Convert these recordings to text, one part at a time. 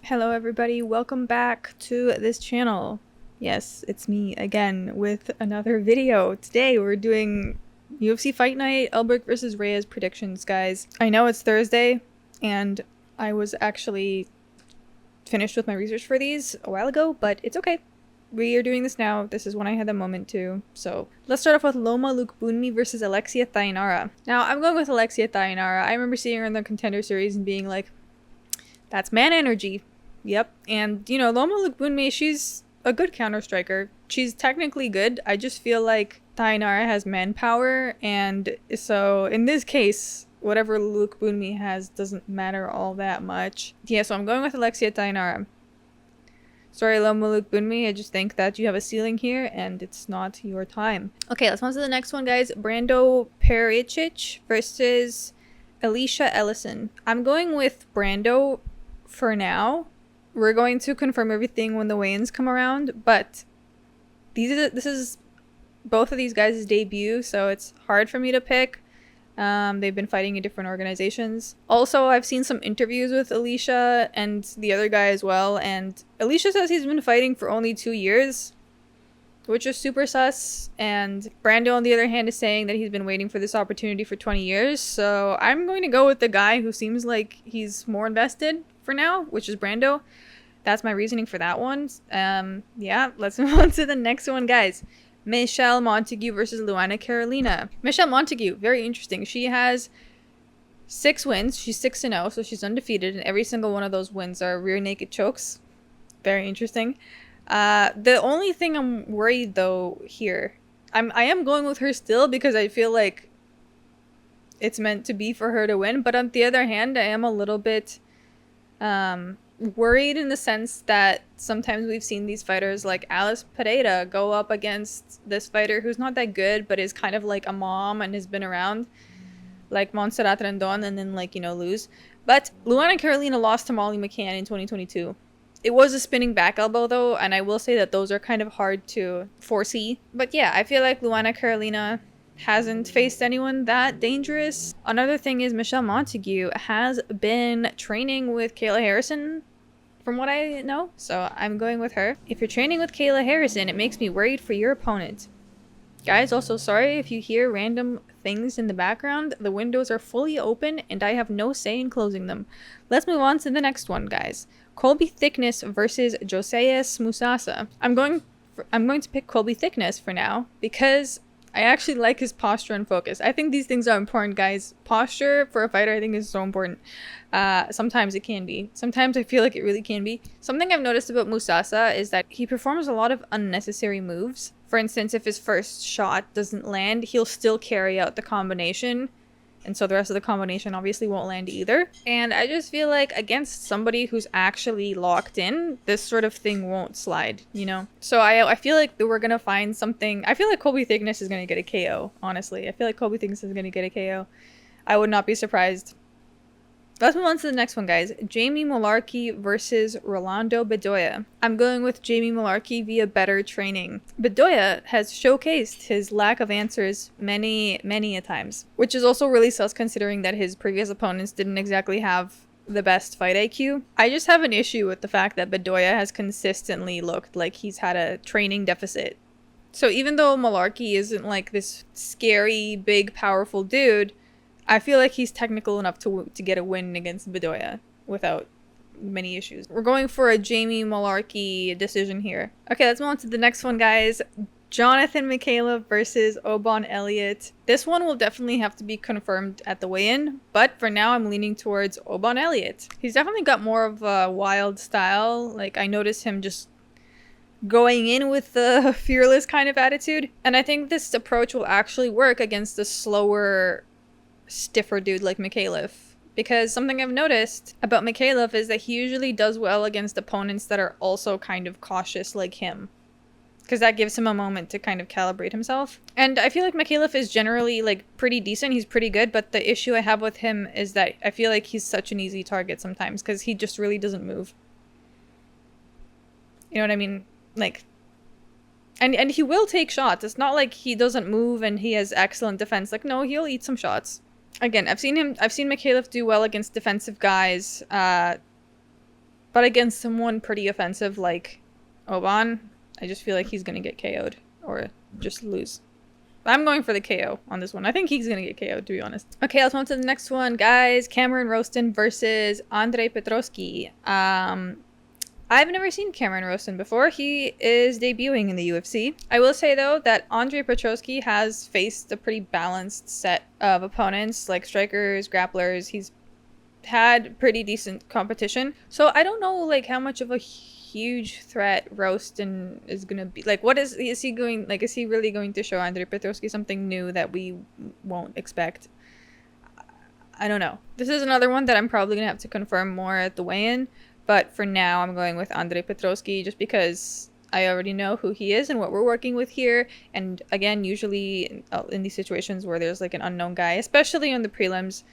Hello everybody, welcome back to this channel. Yes, it's me again with another video. Today we're doing UFC Fight Night, Ulberg versus Reyes predictions, guys. I know it's Thursday, and I was actually finished with my research for these a while ago, but it's okay. We are doing this now. This is when I had the moment to. So let's start off with Loma Lookboonmee versus Alexia Thainara. Now, I'm going with Alexia Thainara. I remember seeing her in the Contender Series and being like, that's man energy. Yep. And, you know, Loma Lookboonmee, she's a good counter striker. She's technically good. I just feel like Thainara has manpower. And so in this case, whatever Lookboonmee has doesn't matter all that much. Yeah, so I'm going with Alexia Thainara. Sorry, Loma Lookboonmee. I just think that you have a ceiling here and it's not your time. Okay, let's move on to the next one, guys. Brando Pericic versus Elisha Ellison. I'm going with Brando for now. We're going to confirm everything when the weigh-ins come around, but this is both of these guys' debut, so it's hard for me to pick. They've been fighting in different organizations. Also, I've seen some interviews with Elisha and the other guy as well, and Elisha says he's been fighting for only 2 years, which is super sus. And Brando, on the other hand, is saying that he's been waiting for this opportunity for 20 years. So I'm going to go with the guy who seems like he's more invested for now, which is Brando. That's my reasoning for that one. Yeah, let's move on to the next one, guys. Michelle Montague versus Luana Carolina. Michelle Montague, very interesting. She has 6 wins. She's 6-0, so she's undefeated, and every single one of those wins are rear naked chokes. Very interesting. The only thing I'm worried though here, I am going with her still because I feel like it's meant to be for her to win. But on the other hand, I am a little bit worried in the sense that sometimes we've seen these fighters like Alice Pereira go up against this fighter who's not that good but is kind of like a mom and has been around, like Montserrat Rendon, and then, like, you know, lose. But Luana Carolina lost to Molly McCann in 2022. It was a spinning back elbow though, and I will say that those are kind of hard to foresee. But yeah, I feel like Luana Carolina hasn't faced anyone that dangerous. Another thing is Michelle Montague has been training with Kayla Harrison, from what I know, so I'm going with her. If you're training with Kayla Harrison, it makes me worried for your opponent. Guys, also sorry if you hear random things in the background. The windows are fully open and I have no say in closing them. Let's move on to the next one, guys. Colby Thicknesse versus Josias Musasa. I'm going to pick Colby Thicknesse for now because I actually like his posture and focus. I think these things are important, guys. Posture for a fighter, I think, is so important. Sometimes it can be. Sometimes I feel like it really can be. Something I've noticed about Musasa is that he performs a lot of unnecessary moves. For instance, if his first shot doesn't land, he'll still carry out the combination. And so the rest of the combination obviously won't land either. And I just feel like against somebody who's actually locked in, this sort of thing won't slide, you know? So I feel like we're going to find something. I feel like Colby Thicknesse is going to get a KO, honestly. I feel like Colby Thicknesse is going to get a KO. I would not be surprised. Let's move on to the next one, guys. Jaime Mullarkey versus Rolando Bedoya. I'm going with Jaime Mullarkey via better training. Bedoya has showcased his lack of answers many a times, which is also really sus considering that his previous opponents didn't exactly have the best fight IQ. I just have an issue with the fact that Bedoya has consistently looked like he's had a training deficit. So even though Mullarkey isn't like this scary, big, powerful dude, I feel like he's technical enough to get a win against Bedoya without many issues. We're going for a Jaime Mullarkey decision here. Okay, let's move on to the next one, guys. Jonathan Micallef versus Oban Elliot. This one will definitely have to be confirmed at the weigh-in, but for now I'm leaning towards Oban Elliot. He's definitely got more of a wild style. Like, I noticed him just going in with the fearless kind of attitude, and I think this approach will actually work against a slower, stiffer dude like Micallef, because something I've noticed about Micallef is that he usually does well against opponents that are also kind of cautious like him, because that gives him a moment to kind of calibrate himself. And I feel like Micallef is generally like pretty decent. He's pretty good, but the issue I have with him is that I feel like he's such an easy target sometimes because he just really doesn't move. You know what I mean? Like, and he will take shots. It's not like he doesn't move and he has excellent defense. Like, no, he'll eat some shots. Again, I've seen Micallef do well against defensive guys, but But against someone pretty offensive like Oban, I just feel like he's going to get KO'd or just lose. I'm going for the KO on this one. I think he's going to get KO'd, to be honest. Okay, let's move on to the next one, guys. Cameron Rowston versus Andre Petroski. I've never seen Cameron Rowston before. He is debuting in the UFC. I will say, though, that Andre Petroski has faced a pretty balanced set of opponents, like strikers, grapplers. He's had pretty decent competition. So I don't know, like, how much of a huge threat Rowston is going to be. Like, what is he going, like, is he really going to show Andre Petroski something new that we won't expect? I don't know. This is another one that I'm probably going to have to confirm more at the weigh-in. But for now, I'm going with Andre Petroski just because I already know who he is and what we're working with here. And again, usually in these situations where there's like an unknown guy, especially on the prelims,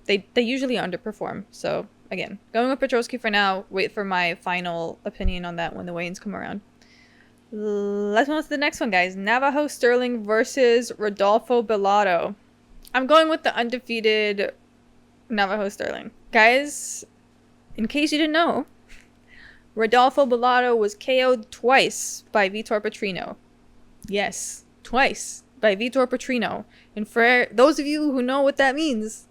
they usually underperform. So again, going with Petroski for now. Wait for my final opinion on that when the weigh-ins come around. Let's move on to the next one, guys. Navajo Stirling versus Rodolfo Bellato. I'm going with the undefeated Navajo Stirling. Guys, in case you didn't know, Rodolfo Bellato was KO'd twice by Vitor Petrino. Yes, twice by Vitor Petrino. And for those of you who know what that means,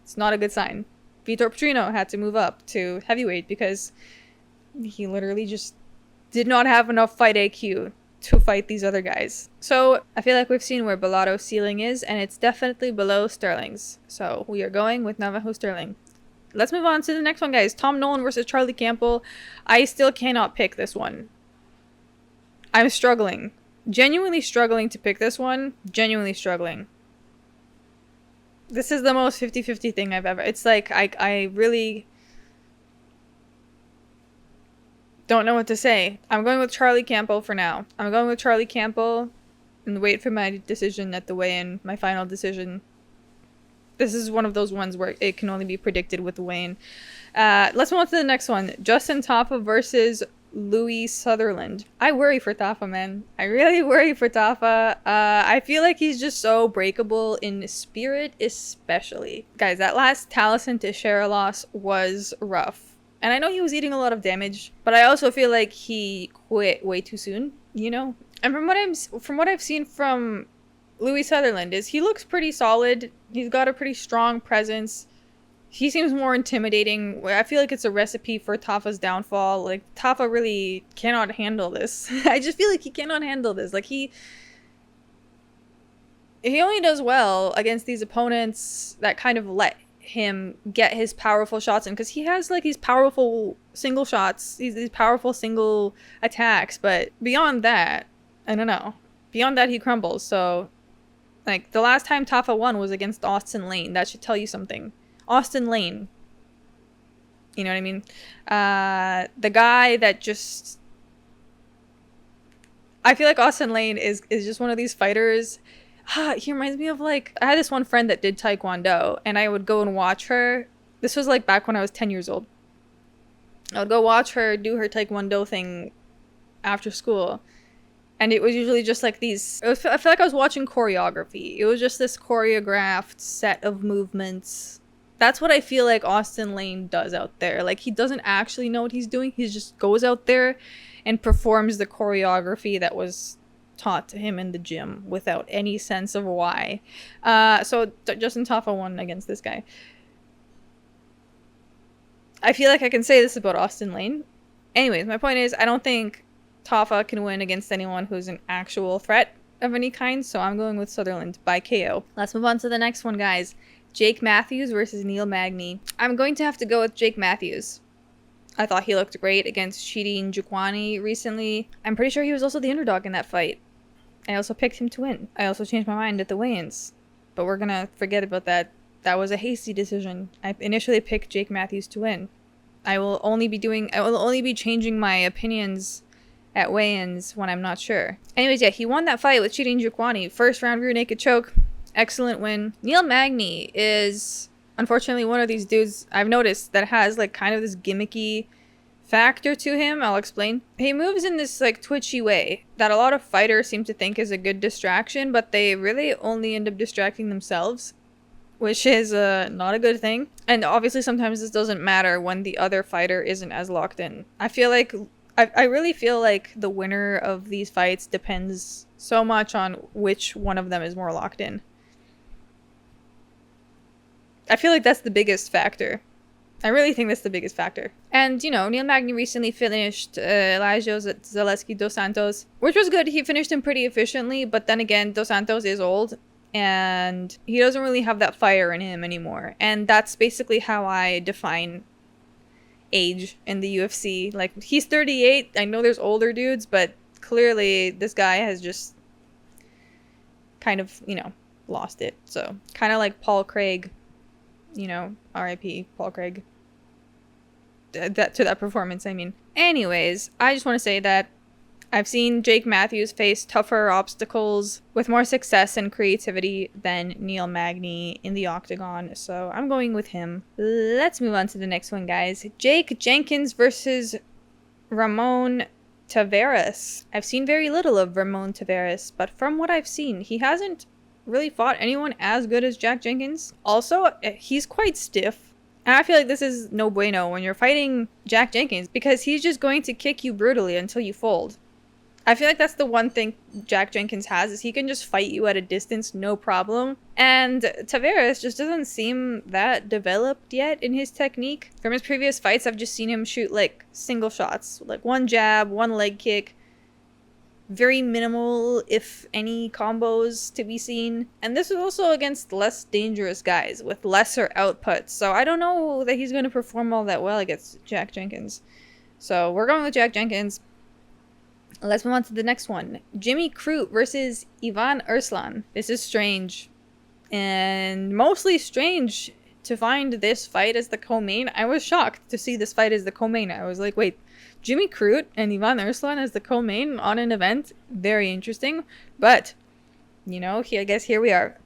it's not a good sign. Vitor Petrino had to move up to heavyweight because he literally just did not have enough fight IQ to fight these other guys. So I feel like we've seen where Bellato's ceiling is, and it's definitely below Stirling's. So we are going with Navajo Stirling. Let's move on to the next one, guys. Tom Nolan versus Charlie Campbell. I still cannot pick this one. I'm struggling. Genuinely struggling to pick this one. Genuinely struggling. This is the most 50-50 thing I've ever... It's like, I really don't know what to say. I'm going with Charlie Campbell for now. I'm going with Charlie Campbell and wait for my decision at the weigh-in. My final decision. This is one of those ones where it can only be predicted with the weigh-in. Let's move on to the next one. Justin Tafa versus Louis Sutherland. I worry for Tafa, man. I really worry for Tafa. I feel like he's just so breakable in spirit, especially. Guys, that last Taliesin to Shara loss was rough. And I know he was eating a lot of damage, but I also feel like he quit way too soon, you know? And from what I've seen from Louis Sutherland is he looks pretty solid. He's got a pretty strong presence. He seems more intimidating. I feel like it's a recipe for Tafa's downfall. Like, Tafa really cannot handle this. I just feel like he cannot handle this. Like, he only does well against these opponents that kind of let him get his powerful shots in. Because he has, like, these powerful single shots. These powerful single attacks. But beyond that, I don't know. Beyond that, he crumbles. So, like, the last time Tafa won was against Austin Lane. That should tell you something. Austin Lane. You know what I mean? The guy that just... I feel like Austin Lane is just one of these fighters. He reminds me of, like... I had this one friend that did Taekwondo, and I would go and watch her. This was, like, back when I was 10 years old. I would go watch her do her Taekwondo thing after school. And it was usually just like these... I feel like I was watching choreography. It was just this choreographed set of movements. That's what I feel like Austin Lane does out there. Like, he doesn't actually know what he's doing. He just goes out there and performs the choreography that was taught to him in the gym without any sense of why. So Justin Tafa won against this guy. I feel like I can say this about Austin Lane. Anyways, my point is, I don't think Tafa can win against anyone who's an actual threat of any kind, so I'm going with Sutherland by KO. Let's move on to the next one, guys. Jake Matthews versus Neil Magny. I'm going to have to go with Jake Matthews. I thought he looked great against Shirin Jukwani recently. I'm pretty sure he was also the underdog in that fight. I also picked him to win. I also changed my mind at the weigh-ins, but we're gonna forget about that. That was a hasty decision. I initially picked Jake Matthews to win. I will only be changing my opinions at weigh-ins when I'm not sure. Anyways, yeah, he won that fight with Shirin Jukwani. First round rear naked choke. Excellent win. Neil Magny is unfortunately one of these dudes I've noticed that has like kind of this gimmicky factor to him. I'll explain. He moves in this like twitchy way that a lot of fighters seem to think is a good distraction, but they really only end up distracting themselves. which is not a good thing. And obviously sometimes this doesn't matter when the other fighter isn't as locked in. I really feel like the winner of these fights depends so much on which one of them is more locked in. I feel like that's the biggest factor. I really think that's the biggest factor. And, you know, Neil Magny recently finished Elijah Zaleski Dos Santos, which was good. He finished him pretty efficiently, but then again, Dos Santos is old, and he doesn't really have that fire in him anymore. And that's basically how I define age in the UFC. Like, he's 38. I know there's older dudes, but clearly this guy has just kind of, you know, lost it. So, kind of like Paul Craig. You know, R.I.P. Paul Craig. That performance, I mean. Anyways, I just want to say that I've seen Jake Matthews face tougher obstacles with more success and creativity than Neil Magny in the octagon, so I'm going with him. Let's move on to the next one, guys. Jake Jenkins versus Ramon Taveras. I've seen very little of Ramon Taveras, but from what I've seen, he hasn't really fought anyone as good as Jack Jenkins. Also, he's quite stiff. And I feel like this is no bueno when you're fighting Jack Jenkins, because he's just going to kick you brutally until you fold. I feel like that's the one thing Jack Jenkins has, is he can just fight you at a distance, no problem. And Taveras just doesn't seem that developed yet in his technique. From his previous fights, I've just seen him shoot like single shots, like one jab, one leg kick. Very minimal, if any, combos to be seen. And this is also against less dangerous guys with lesser outputs. So I don't know that he's going to perform all that well against Jack Jenkins. So we're going with Jack Jenkins. Let's move on to the next one. Jimmy Crute versus Ivan Arslan. This is strange. And mostly strange to find this fight as the co-main. I was shocked to see this fight as the co-main. I was like, wait, Jimmy Crute and Ivan Arslan as the co-main on an event? Very interesting. But, you know, I guess here we are.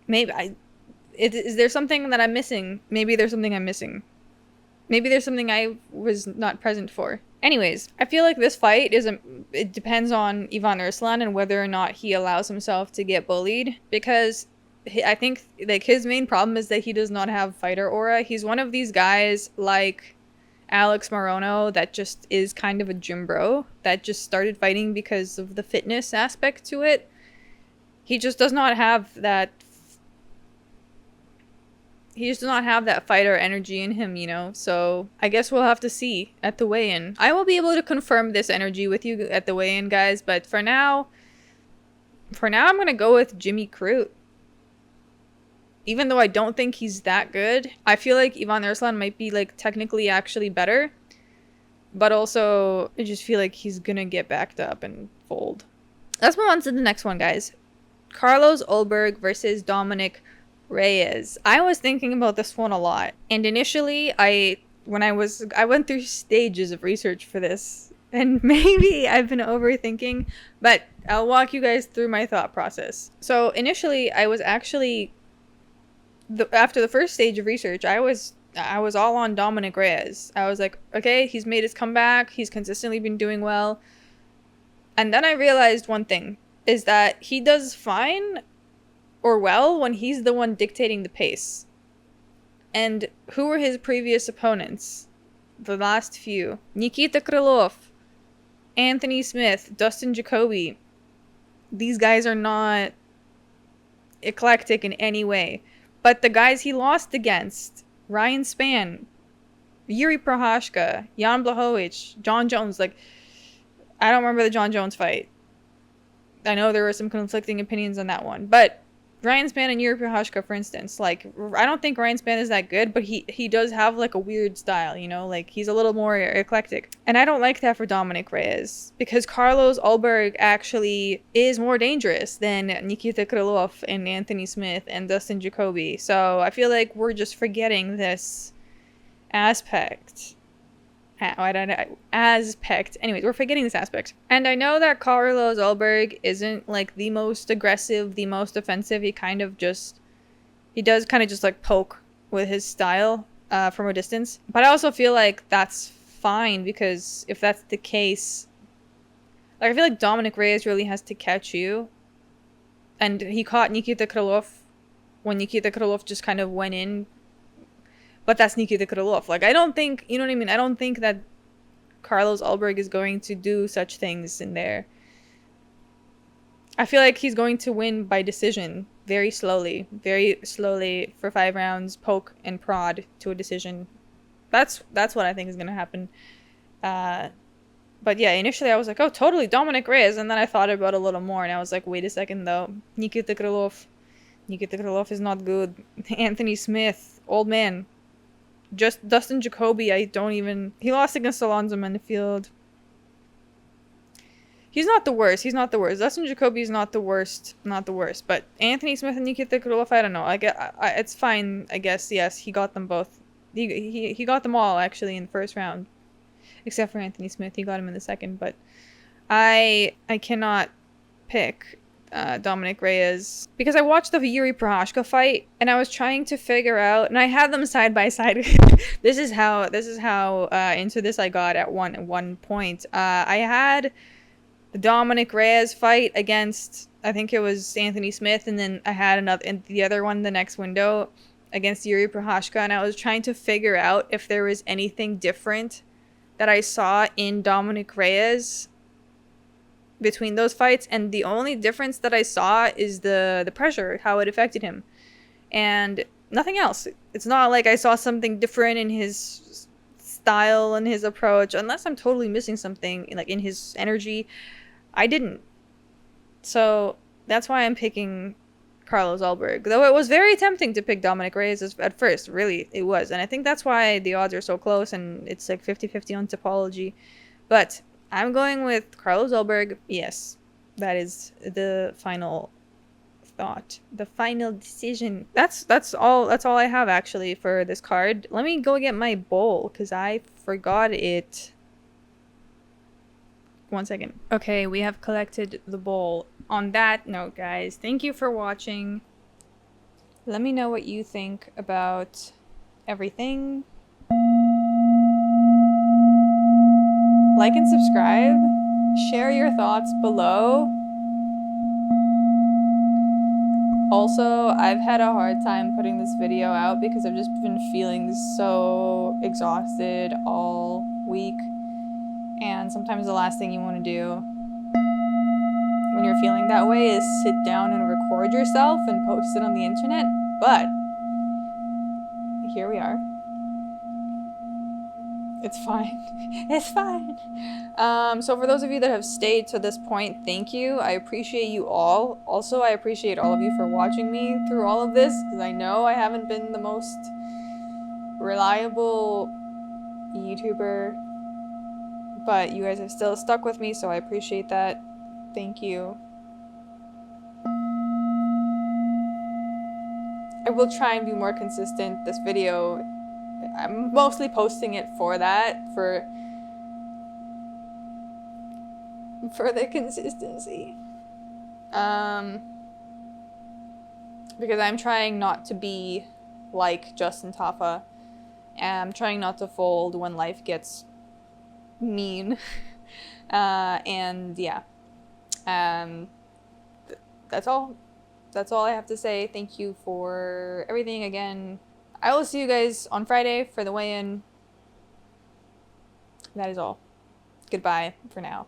Is there something that I'm missing? Maybe there's something I'm missing. Maybe there's something I was not present for. Anyways, I feel like this fight it depends on Ivan Arslan and whether or not he allows himself to get bullied. Because I think like his main problem is that he does not have fighter aura. He's one of these guys like Alex Morono that just is kind of a gym bro that just started fighting because of the fitness aspect to it. He just does not have that. He just does not have that fighter energy in him, you know? So I guess we'll have to see at the weigh-in. I will be able to confirm this energy with you at the weigh-in, guys. But for now I'm going to go with Jimmy Crute. Even though I don't think he's that good, I feel like Ivan Arslan might be like technically actually better. But also, I just feel like he's going to get backed up and fold. Let's move on to the next one, guys. Carlos Ulberg versus Dominic Reyes. I was thinking about this one a lot. And initially, I went through stages of research for this. And maybe I've been overthinking, but I'll walk you guys through my thought process. So initially, I was actually, after the first stage of research, I was all on Dominic Reyes. I was like, okay, he's made his comeback. He's consistently been doing well. And then I realized one thing, is that he does fine or well when he's the one dictating the pace. And who were his previous opponents? The last few. Nikita Krylov, Anthony Smith, Dustin Jacoby. These guys are not eclectic in any way. But the guys he lost against, Ryan Spann, Yuri Prohashka, Jan Blachowicz, John Jones, like, I don't remember the John Jones fight. I know there were some conflicting opinions on that one. But Ryan Spann and Yuri Prohashka, for instance, like, I don't think Ryan Spann is that good, but he does have, like, a weird style, you know? Like, he's a little more eclectic. And I don't like that for Dominic Reyes, because Carlos Ulberg actually is more dangerous than Nikita Krylov and Anthony Smith and Dustin Jacoby. So I feel like we're just forgetting this aspect. Anyways, we're forgetting this aspect. And I know that Carlos Ulberg isn't like the most aggressive, the most offensive. He does kind of just like poke with his style from a distance. But I also feel like that's fine, because if that's the case, like, I feel like Dominic Reyes really has to catch you. And he caught Nikita Krylov when Nikita Krylov just kind of went in. But that's Nikita Krylov. Like, I don't think, you know what I mean? I don't think that Carlos Ulberg is going to do such things in there. I feel like he's going to win by decision very slowly for 5 rounds, poke and prod to a decision. That's what I think is going to happen. But yeah, initially I was like, oh, totally Dominic Reyes. And then I thought about it a little more and I was like, wait a second though. Nikita Krylov is not good. Anthony Smith, old man. Just Dustin Jacoby, he lost against Alonzo Menifield. He's not the worst. Dustin Jacoby is not the worst. But Anthony Smith and Nikita Krylov, I don't know. It's fine, I guess. Yes, he got them both. He got them all, actually, in the first round. Except for Anthony Smith. He got him in the second. But I cannot pick Dominic Reyes because I watched the Yuri Prohashka fight and I was trying to figure out, and I had them side by side. This is how into this I got at one point. I had the Dominic Reyes fight against, I think it was Anthony Smith, and then I had the other one the next window against Yuri Prohashka, and I was trying to figure out if there was anything different that I saw in Dominic Reyes between those fights, and the only difference that I saw is the pressure, how it affected him, and nothing else. It's not like I saw something different in his style and his approach, unless I'm totally missing something, like in his energy. I didn't. So that's why I'm picking Carlos Ulberg, though it was very tempting to pick Dominic Reyes at first. Really, it was, and I think that's why the odds are so close and it's like 50-50 on Topology. But I'm going with Carlos Ulberg. Yes, that is the final thought, the final decision. That's all I have actually for this card. Let me go get my bowl because I forgot it. 1 second. Okay, we have collected the bowl. On that note, guys, thank you for watching. Let me know what you think about everything. Like and subscribe. Share your thoughts below. Also, I've had a hard time putting this video out because I've just been feeling so exhausted all week. And sometimes the last thing you want to do when you're feeling that way is sit down and record yourself and post it on the internet. But here we are. It's fine. It's fine. So for those of you that have stayed to this point, thank you. I appreciate you all. Also, I appreciate all of you for watching me through all of this, because I know I haven't been the most reliable YouTuber, but you guys have still stuck with me, so I appreciate that. Thank you. I will try and be more consistent. This video, I'm mostly posting it for that, for the consistency. Because I'm trying not to be like Justin Tafa. I'm trying not to fold when life gets mean. And yeah. That's all. That's all I have to say. Thank you for everything again. I will see you guys on Friday for the weigh-in. That is all. Goodbye for now.